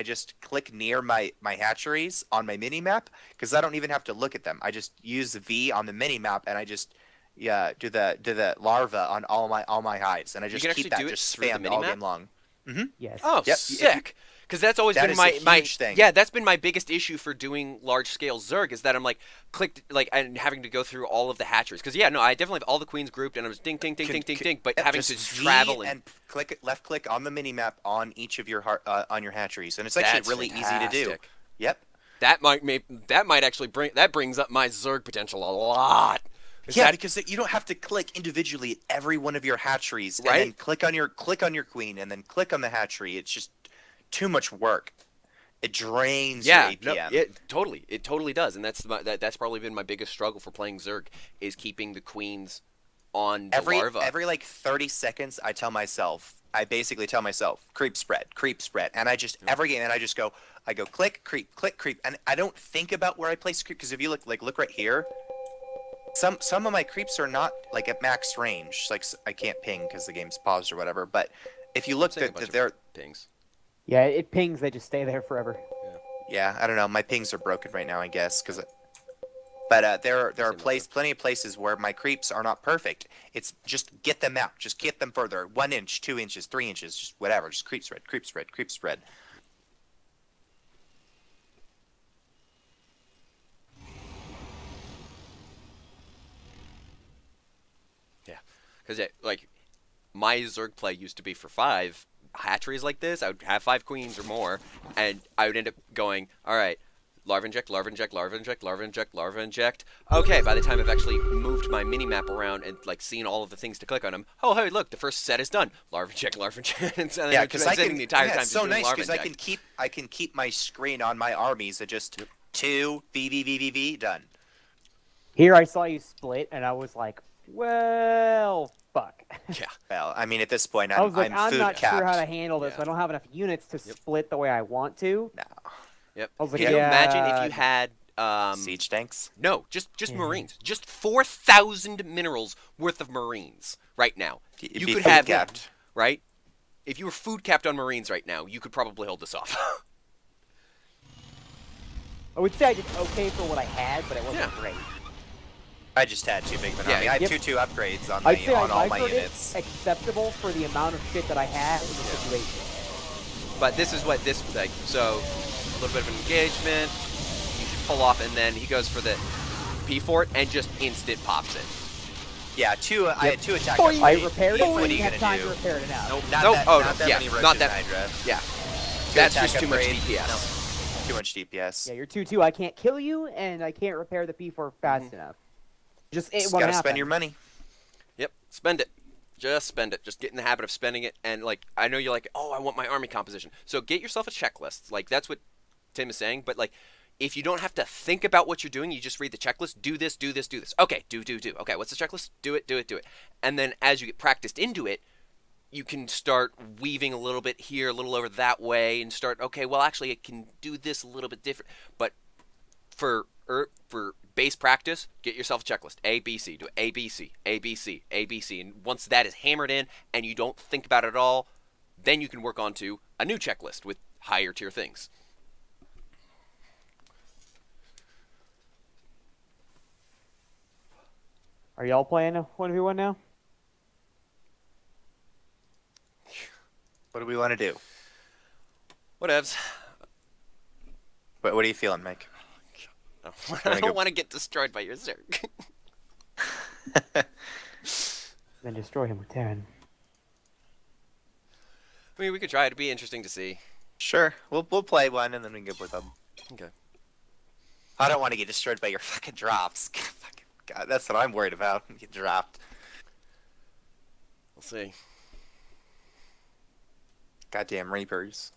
Speaker 6: just click near my hatcheries on my mini map because I don't even have to look at them. I just use the V on the mini map and I just do the larva on all my hives, and I just keep that just spammed all game long. Mm-hmm.
Speaker 5: Yes.
Speaker 2: Oh,
Speaker 6: Yep.
Speaker 2: sick! Because that's always been
Speaker 6: is
Speaker 2: my
Speaker 6: a huge thing.
Speaker 2: Yeah, that's been my biggest issue for doing large scale Zerg is that I'm like and having to go through all of the hatcheries. Because I definitely have all the queens grouped and I was ding ding ding ding ding ding, but having to
Speaker 6: just
Speaker 2: travel
Speaker 6: and left click on the mini map on each of your on your hatcheries, and it's actually really easy to do.
Speaker 2: fantastic.
Speaker 6: Yep.
Speaker 2: That might actually brings up my Zerg potential a lot.
Speaker 6: Because you don't have to click individually at every one of your hatcheries,
Speaker 2: Right?
Speaker 6: and then click on your queen, and then click on the hatchery. It's just too much work. It drains your APM.
Speaker 2: It totally does, and that's probably been my biggest struggle for playing Zerg is keeping the queens on the larva.
Speaker 6: Every like 30 seconds, I basically tell myself, creep spread, and I just every game, and I go click, creep, and I don't think about where I place creep because if you look right here. Some of my creeps are not like at max range. Like I can't ping because the game's paused or whatever. But if you look, they're
Speaker 2: pings.
Speaker 5: Yeah, it pings. They just stay there forever.
Speaker 6: Yeah, I don't know. My pings are broken right now, I guess, because. But there are plenty of places where my creeps are not perfect. It's just get them out. Just get them further. 1 inch, 2 inches, 3 inches, just whatever. Just creep spread, creep spread, creep spread.
Speaker 2: Yeah, because like my Zerg play used to be for 5 hatcheries like this. I would have 5 queens or more, and I would end up going, all right. Larva inject, larva inject, larva inject, larva inject, larva inject. Okay, by the time I've actually moved my mini-map around and, like, seen all of the things to click on them, oh, hey, look, the first set is done. Larva inject, larva inject. And so
Speaker 6: yeah, because I can,
Speaker 2: the entire time
Speaker 6: it's so nice
Speaker 2: because
Speaker 6: I can keep my screen on my armies at just 2 VVVVV done.
Speaker 5: Here I saw you split, and I was like, well, fuck.
Speaker 2: Yeah.
Speaker 6: Well, I mean, at this point,
Speaker 5: I'm
Speaker 6: food
Speaker 5: not
Speaker 6: capped.
Speaker 5: sure how to handle this.
Speaker 2: Yeah.
Speaker 5: I don't have enough units to split the way I want to.
Speaker 6: No.
Speaker 2: Yep.
Speaker 5: I was like,
Speaker 2: Can you imagine if you had
Speaker 6: siege tanks?
Speaker 2: No, just Marines. Just 4,000 minerals worth of Marines right now.
Speaker 6: It'd
Speaker 2: you could
Speaker 6: food
Speaker 2: have
Speaker 6: capped.
Speaker 2: right? If you were food capped on Marines right now, you could probably hold this off.
Speaker 5: I would say I did okay for what I had, but it wasn't great.
Speaker 6: I just had too big of an army. I have 2 upgrades on
Speaker 5: I'd say
Speaker 6: all my
Speaker 5: microed
Speaker 6: units.
Speaker 5: it acceptable for the amount of shit that I had in the situation.
Speaker 2: But this is what this like. So a little bit of an engagement. You should pull off, and then he goes for the P fort and just instant pops it.
Speaker 6: Yeah, I had 2 attacks.
Speaker 5: I repaired it.
Speaker 6: What are you
Speaker 5: have
Speaker 6: gonna
Speaker 5: time
Speaker 6: do?
Speaker 5: to repair it out.
Speaker 6: Nope.
Speaker 2: Not that.
Speaker 6: Hydra.
Speaker 2: Yeah.
Speaker 6: 2
Speaker 2: That's
Speaker 6: attack
Speaker 2: just too much
Speaker 6: upgrade.
Speaker 2: DPS.
Speaker 6: No. Too much DPS.
Speaker 5: Yeah, you're 2-2. I can't kill you, and I can't repair the P4 fast enough. Just it won't
Speaker 6: gotta
Speaker 5: happen.
Speaker 6: spend your money.
Speaker 2: Yep, spend it. Just spend it. Just get in the habit of spending it. And like, I know you're like, oh, I want my army composition. So get yourself a checklist. Like that's what Tim is saying. But like, if you don't have to think about what you're doing, you just read the checklist. Do this, do this, do this. Okay, do. Okay, what's the checklist? Do it. And then as you get practiced into it, you can start weaving a little bit here, a little over that way, and start. Okay, well, actually, I can do this a little bit different. But for base practice, get yourself a checklist. A, B, C. Do A, B, C, A, B, C, A, B, C. And once that is hammered in and you don't think about it at all, then you can work on to a new checklist with higher tier things.
Speaker 5: Are y'all playing a 1v1 now?
Speaker 6: What do we want to do?
Speaker 2: Whatevs.
Speaker 6: What are you feeling, Mike?
Speaker 2: I don't want to get destroyed by your Zerg.
Speaker 5: Then destroy him with Terran.
Speaker 2: I mean, we could try. It'd be interesting to see.
Speaker 6: Sure, we'll play one and then we can get with them.
Speaker 2: Okay.
Speaker 6: I don't want to get destroyed by your fucking drops. Fucking God, that's what I'm worried about. Get dropped.
Speaker 2: We'll see.
Speaker 6: Goddamn Reapers.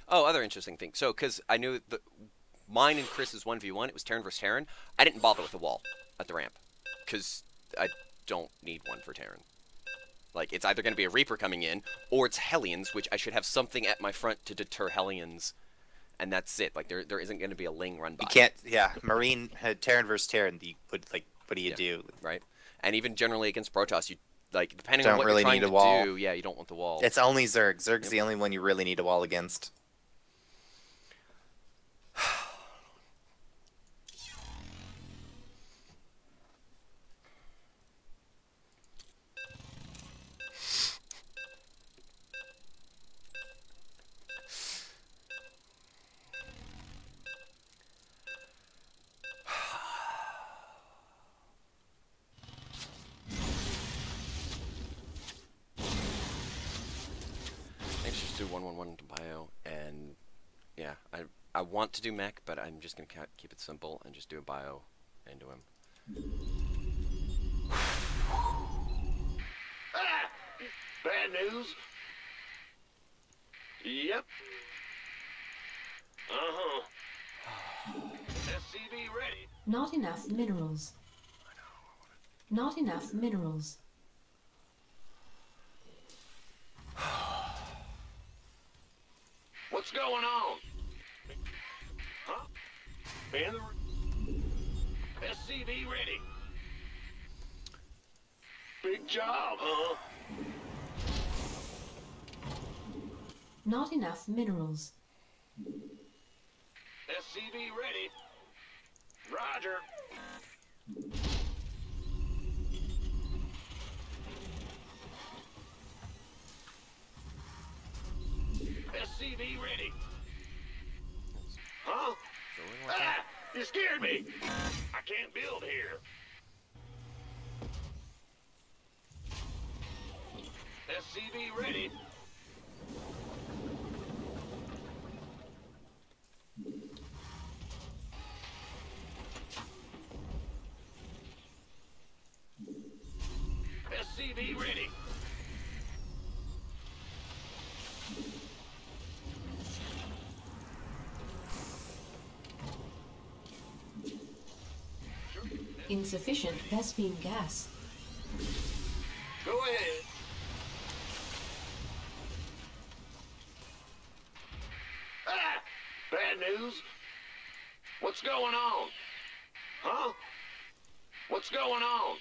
Speaker 2: Oh, other interesting thing. So, because I knew that mine and Chris's 1v1, it was Terran versus Terran. I didn't bother with the wall at the ramp. Because I don't need one for Terran. Like, it's either going to be a Reaper coming in, or it's Hellions, which I should have something at my front to deter Hellions. And that's it. Like, there isn't going to be a Ling run by.
Speaker 6: You can't, yeah, Marine, Terran versus Terran, what do you do?
Speaker 2: Right. And even generally against Protoss, you, like, depending
Speaker 6: Don't
Speaker 2: on what
Speaker 6: really
Speaker 2: you're trying
Speaker 6: need a
Speaker 2: to
Speaker 6: wall.
Speaker 2: do, yeah, you don't want the wall.
Speaker 6: It's only Zerg. Zerg's the only one you really need a wall against.
Speaker 2: Do 1-1-1 to bio, and yeah, I want to do mech, but I'm just gonna keep it simple and just do a bio into him.
Speaker 3: Ah! Bad news? Yep. Uh-huh. SCV ready.
Speaker 4: Not enough minerals. Not enough minerals.
Speaker 3: What's going on? Huh? Man, the SCV ready. Big job, huh?
Speaker 4: Not enough minerals.
Speaker 3: SCV ready. Roger. SCV ready. Huh? Ah! You scared me! I can't build here. SCV ready. SCV ready.
Speaker 4: Insufficient Vespine gas.
Speaker 3: Go ahead. Ah! Bad news? What's going on? Huh? What's going on?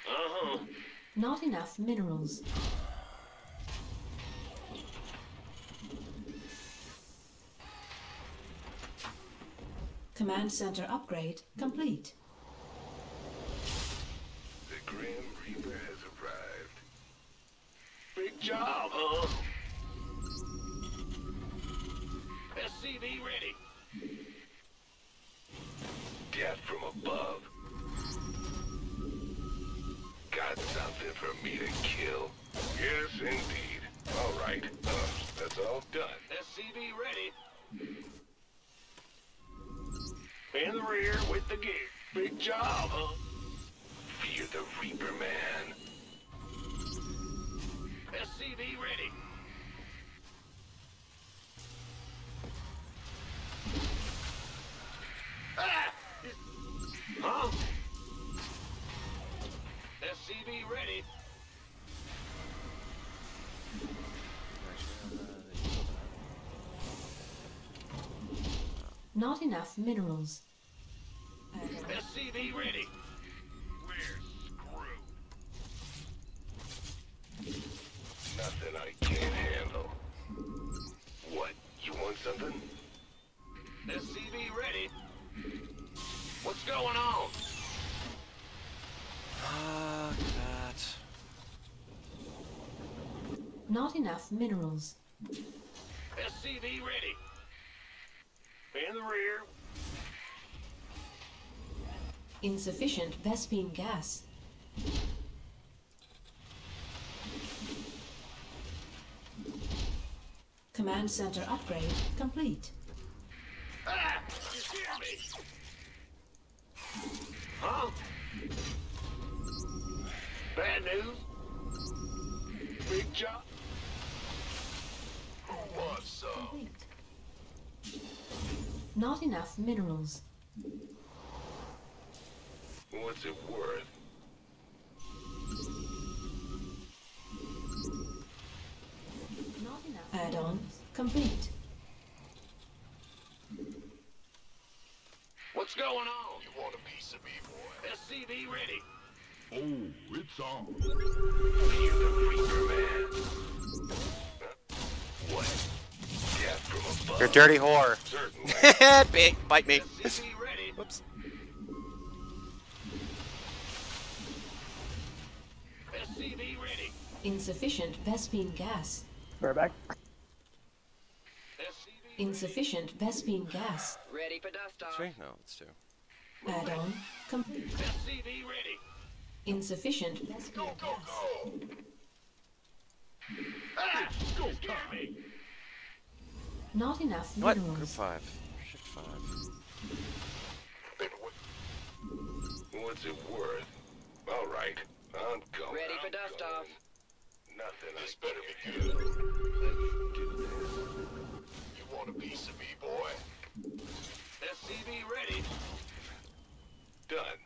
Speaker 3: Uh-huh.
Speaker 4: Not enough minerals. Command center upgrade complete.
Speaker 3: The Grim Reaper has arrived. Big job, huh? SCV ready. Death from above. Got something for me to kill? Yes, indeed. All right. That's all done. SCV ready. In the rear with the gear. Big job, huh? Fear the Reaper, man. SCV ready. Ah! Huh? SCV ready.
Speaker 4: Not enough minerals.
Speaker 3: SCV ready. We're screwed. Nothing I can't handle. What? You want something? SCV ready. What's going on?
Speaker 2: That.
Speaker 4: Not enough minerals.
Speaker 3: SCV ready. In the rear.
Speaker 4: Insufficient Vespine gas. Command center upgrade complete.
Speaker 3: Ah! You scared me! Huh? Bad news? Big job? Who wants some?
Speaker 4: Complete. Not enough minerals.
Speaker 3: What's it worth?
Speaker 4: Not enough. Add-on complete.
Speaker 3: What's going on? You want a piece of me, boy? SCV ready.
Speaker 7: Oh, it's on.
Speaker 3: Fear the Reaper, man. What? Death from above?
Speaker 6: You're a dirty whore.
Speaker 3: Certainly.
Speaker 2: Bite me.
Speaker 3: SCV ready.
Speaker 2: Whoops.
Speaker 3: SCV ready.
Speaker 4: Insufficient Vespine gas.
Speaker 5: We're back.
Speaker 3: SCV
Speaker 4: Insufficient Vespine gas.
Speaker 8: Ready for dust off.
Speaker 2: 3? No, it's 2.
Speaker 4: Add-on complete.
Speaker 3: SCV ready.
Speaker 4: Insufficient Vespine
Speaker 3: Go, go,
Speaker 4: gas.
Speaker 3: go. Ah! Go, scare me.
Speaker 4: Not enough
Speaker 2: What? Group
Speaker 4: minerals.
Speaker 2: 5. Shift 5.
Speaker 3: Then what's it worth? All right, I'm going.
Speaker 8: Ready for
Speaker 3: I'm
Speaker 8: dust
Speaker 3: going.
Speaker 8: off.
Speaker 3: Nothing. This better be good. Let's do this. You want a piece of me, boy? SCV ready. Done.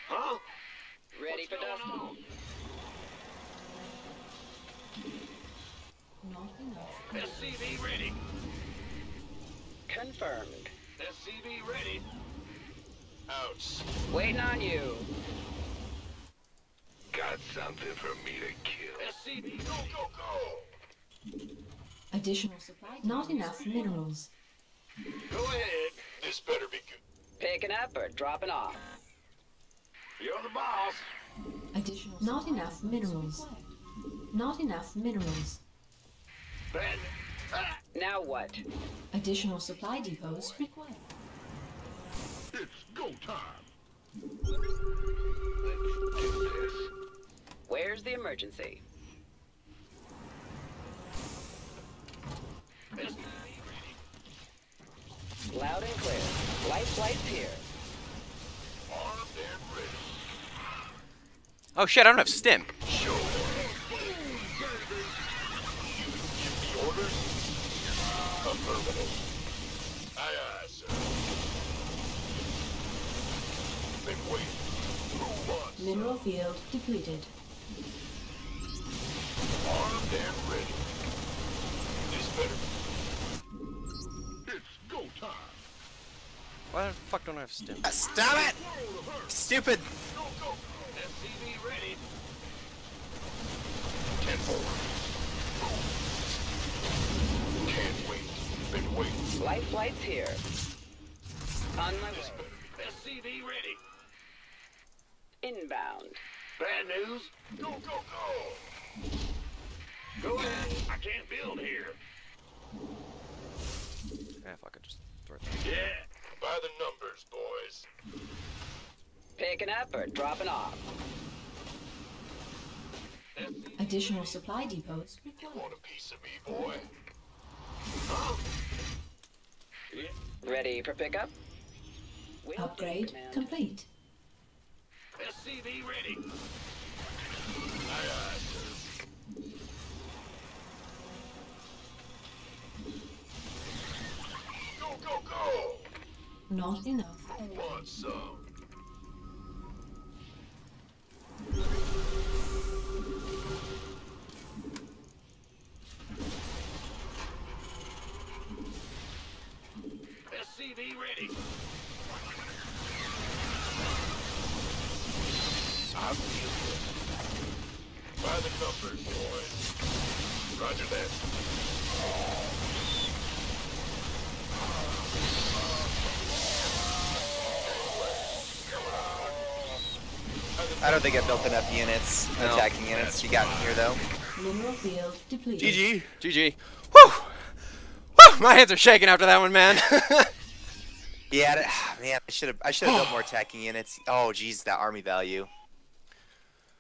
Speaker 3: Huh?
Speaker 8: Ready
Speaker 3: What's
Speaker 8: for dust
Speaker 3: going
Speaker 8: off.
Speaker 3: on?
Speaker 4: Not Not enough.
Speaker 3: SCV ready.
Speaker 8: Confirmed.
Speaker 3: SCV ready. Ouch.
Speaker 8: Waiting on you.
Speaker 3: Got something for me to kill. SCV, go, go, go!
Speaker 4: Additional supply. Not enough minerals.
Speaker 3: Go ahead. This better be good.
Speaker 8: Picking up or dropping off.
Speaker 3: You're the boss.
Speaker 4: Additional. Not enough minerals. Not enough minerals.
Speaker 3: Ben. Ah.
Speaker 8: Now what?
Speaker 4: Additional supply depots required.
Speaker 7: It's go time.
Speaker 3: Let's do this.
Speaker 8: Where's the emergency?
Speaker 3: SCV ready.
Speaker 8: Loud and clear. Light flights here.
Speaker 3: Armed and ready.
Speaker 2: Oh shit, I don't have stim.
Speaker 3: Show them. You give me orders? Affirmative. Aye, aye, sir. Then wait. Who wants?
Speaker 4: Mineral field depleted.
Speaker 3: Armed and ready. This better.
Speaker 7: It's go time.
Speaker 2: Why the fuck don't I have stim?
Speaker 6: Stop it! Stupid!
Speaker 3: Go, go. SCV ready. 10-4. Can't wait. Then wait.
Speaker 8: Light flights here. On my way.
Speaker 3: SCV ready.
Speaker 8: Inbound.
Speaker 3: Bad news? Go, go, go! Go ahead. I can't build here.
Speaker 2: Yeah, fuck it, just throw it.
Speaker 3: Yeah. By the numbers, boys.
Speaker 8: Picking up or dropping off.
Speaker 4: Additional supply depots
Speaker 3: You
Speaker 4: required.
Speaker 3: want a piece of me, boy?
Speaker 8: Ready for pickup? Will do,
Speaker 4: Upgrade
Speaker 8: Command.
Speaker 4: complete.
Speaker 3: SCV ready. Aye, aye, sir. Go, go, go!
Speaker 4: Not enough.
Speaker 3: Want some? SCV ready. I'm feeling it. By the numbers, boys. Roger that.
Speaker 6: I don't think I built enough units,
Speaker 2: No.
Speaker 6: attacking units. You got me here though.
Speaker 4: Mineral field depleted.
Speaker 6: GG.
Speaker 2: GG. Woo! Woo! My hands are shaking after that one, man.
Speaker 6: Yeah, man, I should have built more attacking units. Oh, geez, that army value.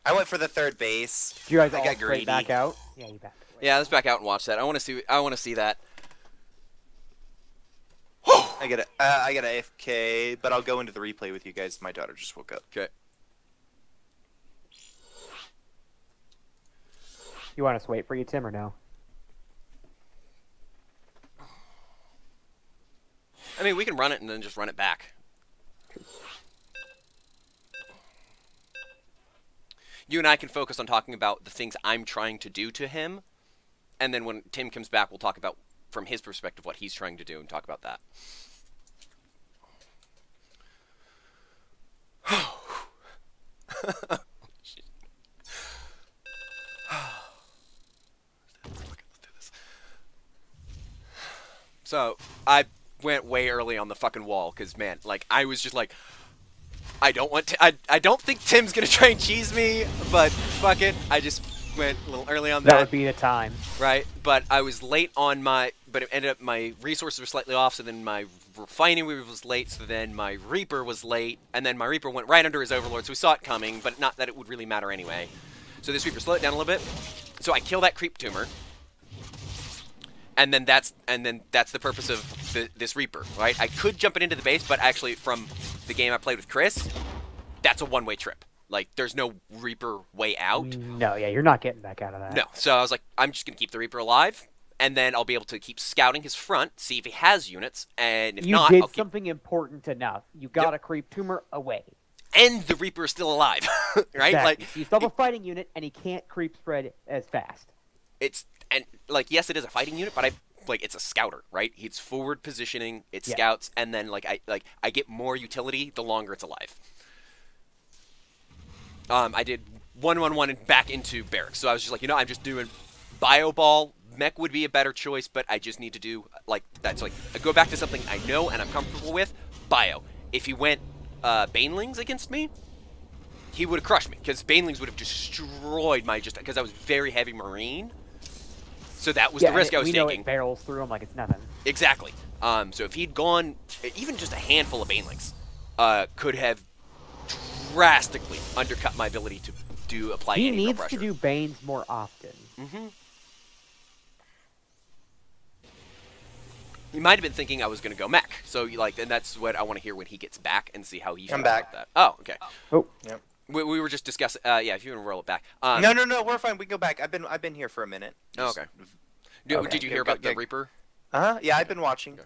Speaker 6: I went for the third base.
Speaker 5: Did you guys
Speaker 6: I
Speaker 5: all
Speaker 6: got
Speaker 5: straight
Speaker 6: greedy.
Speaker 5: back out? Yeah, you backed away.
Speaker 2: Yeah, let's back out and watch that. I want to see that.
Speaker 6: I got a AFK, but I'll go into the replay with you guys. My daughter just woke up.
Speaker 2: Okay.
Speaker 5: You want us to wait for you, Tim, or no?
Speaker 2: I mean, we can run it and then just run it back. You and I can focus on talking about the things I'm trying to do to him, and then when Tim comes back, we'll talk about, from his perspective, what he's trying to do and talk about that. So, I went way early on the fucking wall, because, man, like, I was just like, I don't want to, I don't think Tim's gonna try and cheese me, but fuck it, I just went a little early on
Speaker 5: That
Speaker 2: that,
Speaker 5: would be the time.
Speaker 2: right? But I was late on my, but it ended up my resources were slightly off, so then my refining was late, so then my Reaper was late, and then my Reaper went right under his Overlord, so we saw it coming, but not that it would really matter anyway. So this Reaper slowed it down a little bit, so I kill that creep tumor. And then that's the purpose of this Reaper, right? I could jump it into the base, but actually from the game I played with Chris, that's a one-way trip. Like, there's no Reaper way out.
Speaker 5: No, yeah, you're not getting back out of that.
Speaker 2: No. So I was like, I'm just going to keep the Reaper alive, and then I'll be able to keep scouting his front, see if he has units, and if
Speaker 5: You
Speaker 2: not,
Speaker 5: did
Speaker 2: I'll keep...
Speaker 5: something important enough. You got a creep tumor away.
Speaker 2: And the Reaper is still alive, right?
Speaker 5: Exactly.
Speaker 2: Like,
Speaker 5: You still have a fighting unit, and he can't creep spread as fast.
Speaker 2: it's and like yes, it is a fighting unit, but it's a scouter, right? It's forward positioning, it scouts, and then I get more utility the longer it's alive. I did 1-1-1 and back into barracks, so I was just like, I'm just doing bio ball. Mech would be a better choice, but I just need to do that's I go back to something I know and I'm comfortable with. Bio. If he went Banelings against me, he would have crushed me because Banelings would have destroyed my because I was very heavy Marine. So that was the risk I was taking.
Speaker 5: It barrels through him like it's nothing.
Speaker 2: Exactly. So if he'd gone even just a handful of Banelings, could have drastically undercut my ability to apply any
Speaker 5: He needs
Speaker 2: pressure.
Speaker 5: to do Banes more often.
Speaker 2: Mm-hmm. He might have been thinking I was going to go mech. So and that's what I want to hear when he gets back and see how he feels about that. Oh, okay.
Speaker 5: Oh.
Speaker 6: Yep.
Speaker 2: We were just discussing. Yeah, if you want to roll it back.
Speaker 6: No, we're fine. We can go back. I've been here for a minute.
Speaker 2: Oh, okay. Did you hear about the Reaper?
Speaker 6: Yeah, I've been watching.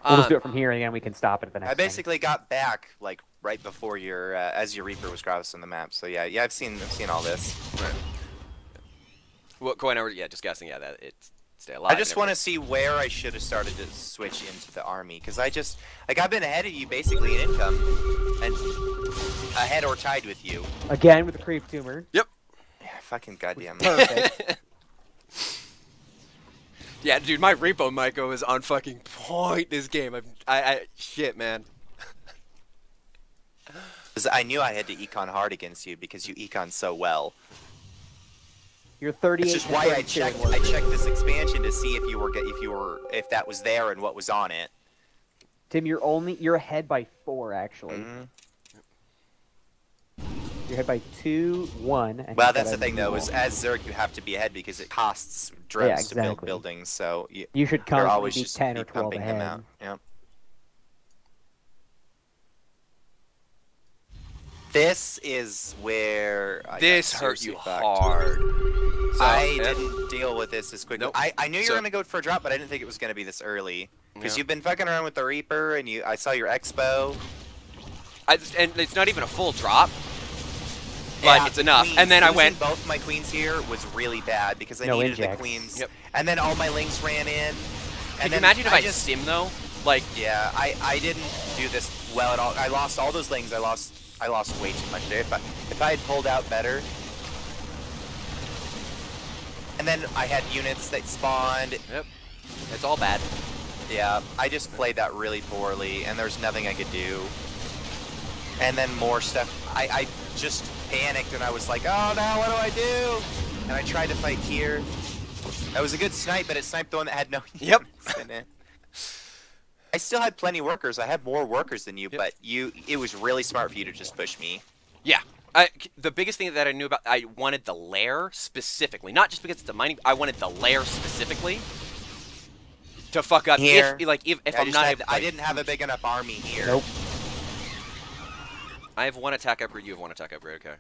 Speaker 5: We'll just do it from here, and then we can stop it at the next.
Speaker 6: I basically got back right before as your Reaper was crossing the map. So yeah, I've seen all this.
Speaker 2: Right. Well, Coin, discussing that it's stay alive.
Speaker 6: I just want to see where I should have started to switch into the army because I've been ahead of you basically in income and ahead or tied with you.
Speaker 5: Again with the creep tumor.
Speaker 2: Yep.
Speaker 6: Yeah, fucking goddamn.
Speaker 5: Perfect.
Speaker 2: Yeah, dude, my repo Myco is on fucking point this game. Shit, man.
Speaker 6: I knew I had to econ hard against you because you econ so well.
Speaker 5: You're 38.
Speaker 6: Which is why I checked this expansion to see if that was there and what was on it.
Speaker 5: Tim, you're ahead by 4 actually.
Speaker 6: Mm-hmm.
Speaker 5: You're ahead by 2, 1.
Speaker 6: Well, that's the thing though. Is as Zerg you have to be ahead because it costs drones to build buildings. So
Speaker 5: you should
Speaker 6: always
Speaker 5: be
Speaker 6: just
Speaker 5: 10
Speaker 6: be
Speaker 5: or 12
Speaker 6: pumping
Speaker 5: ahead.
Speaker 6: them out. Yep. This is where
Speaker 2: this hurt you hard.
Speaker 6: So I didn't deal with this as quickly.
Speaker 2: Nope.
Speaker 6: I knew you were gonna go for a drop, but I didn't think it was gonna be this early. Because you've been fucking around with the Reaper, and I saw your Expo.
Speaker 2: And it's not even a full drop, but it's enough.
Speaker 6: Queens.
Speaker 2: And then I went.
Speaker 6: Both my queens here was really bad because I needed the queens.
Speaker 2: Yep.
Speaker 6: And then all my links ran in.
Speaker 2: Can you imagine if I just stim though?
Speaker 6: Yeah, I didn't do this well at all. I lost all those lings. I lost way too much there. If I had pulled out better. And then I had units that spawned.
Speaker 2: Yep. It's all bad.
Speaker 6: Yeah, I just played that really poorly, and there's nothing I could do. And then more stuff. I just panicked, and I was like, oh no, what do I do? And I tried to fight here. That was a good snipe, but it sniped the one that had no units in it. I still had plenty of workers. I had more workers than you, but it was really smart for you to just push me.
Speaker 2: Yeah. The biggest thing that I knew about, I wanted the lair specifically, not just because it's a mining. I wanted the lair specifically to fuck up
Speaker 6: here.
Speaker 2: If I'm not.
Speaker 6: I didn't have a big enough army here.
Speaker 5: Nope.
Speaker 2: I have 1 attack upgrade. You have 1 attack upgrade. Okay.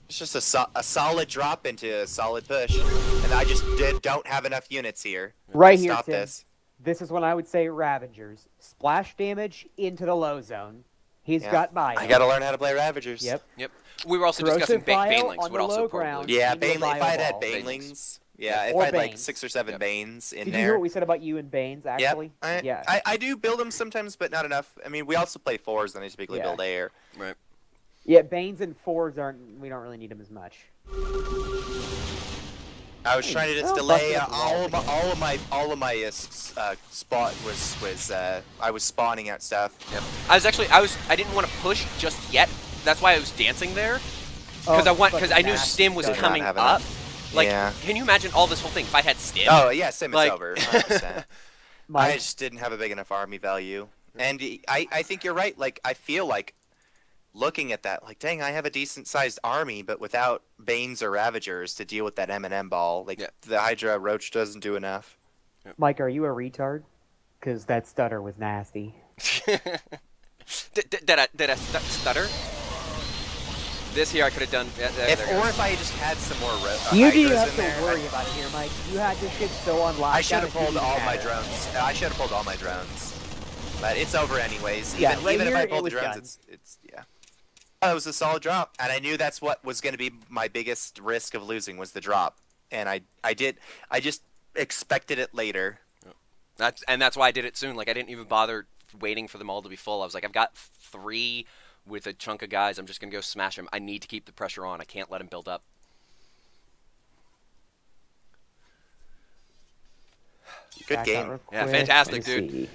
Speaker 6: It's just a solid drop into a solid push, and I just don't have enough units here.
Speaker 5: Right here,
Speaker 6: stop
Speaker 5: Tim. This is when I would say Ravagers. Splash damage into the low zone. He's got bio.
Speaker 6: I gotta learn how to play Ravagers.
Speaker 5: Yep.
Speaker 2: We were also discussing Banelings would also
Speaker 5: ground.
Speaker 6: Yeah,
Speaker 5: If
Speaker 6: I had had Banelings. Yeah, if I had like 6 or 7 Banes in
Speaker 5: Did
Speaker 6: there.
Speaker 5: you hear what we said about you and Banes, actually?
Speaker 6: Yep. I do build them sometimes, but not enough. I mean, we also play 4s, and I typically build air.
Speaker 2: Right.
Speaker 5: Yeah, Banes and 4s we don't really need them as much.
Speaker 6: I was trying to just delay all of my spot was I was spawning out stuff.
Speaker 2: Yep. I didn't want to push just yet. That's why I was dancing there. Because I knew Stim was coming up. Can you imagine all this whole thing if I had Stim?
Speaker 6: Oh yeah, Stim is over. 100%. I just didn't have a big enough army value, and I think you're right. Like I feel like looking at that, like dang, I have a decent sized army, but without Banes or Ravagers to deal with that M&M ball, the Hydra Roach doesn't do enough.
Speaker 5: Mike, are you a retard? Because that stutter was nasty.
Speaker 2: Did I stutter? This here I could have done.
Speaker 6: If I just had some more
Speaker 5: you didn't have to worry about it here, Mike. You had this shit so unlocked.
Speaker 6: I should have pulled all my drones. I should have pulled all my drones. But it's over anyways. Even if I pulled the drones, it's Oh, it was a solid drop, and I knew that's what was going to be my biggest risk of losing was the drop. and I just expected it later.
Speaker 2: That's why I did it soon. Like I didn't even bother waiting for them all to be full. I was like, I've got 3 with a chunk of guys. I'm just gonna go smash them. I need to keep the pressure on. I can't let them build up.
Speaker 6: Good game.
Speaker 2: Yeah, fantastic, dude.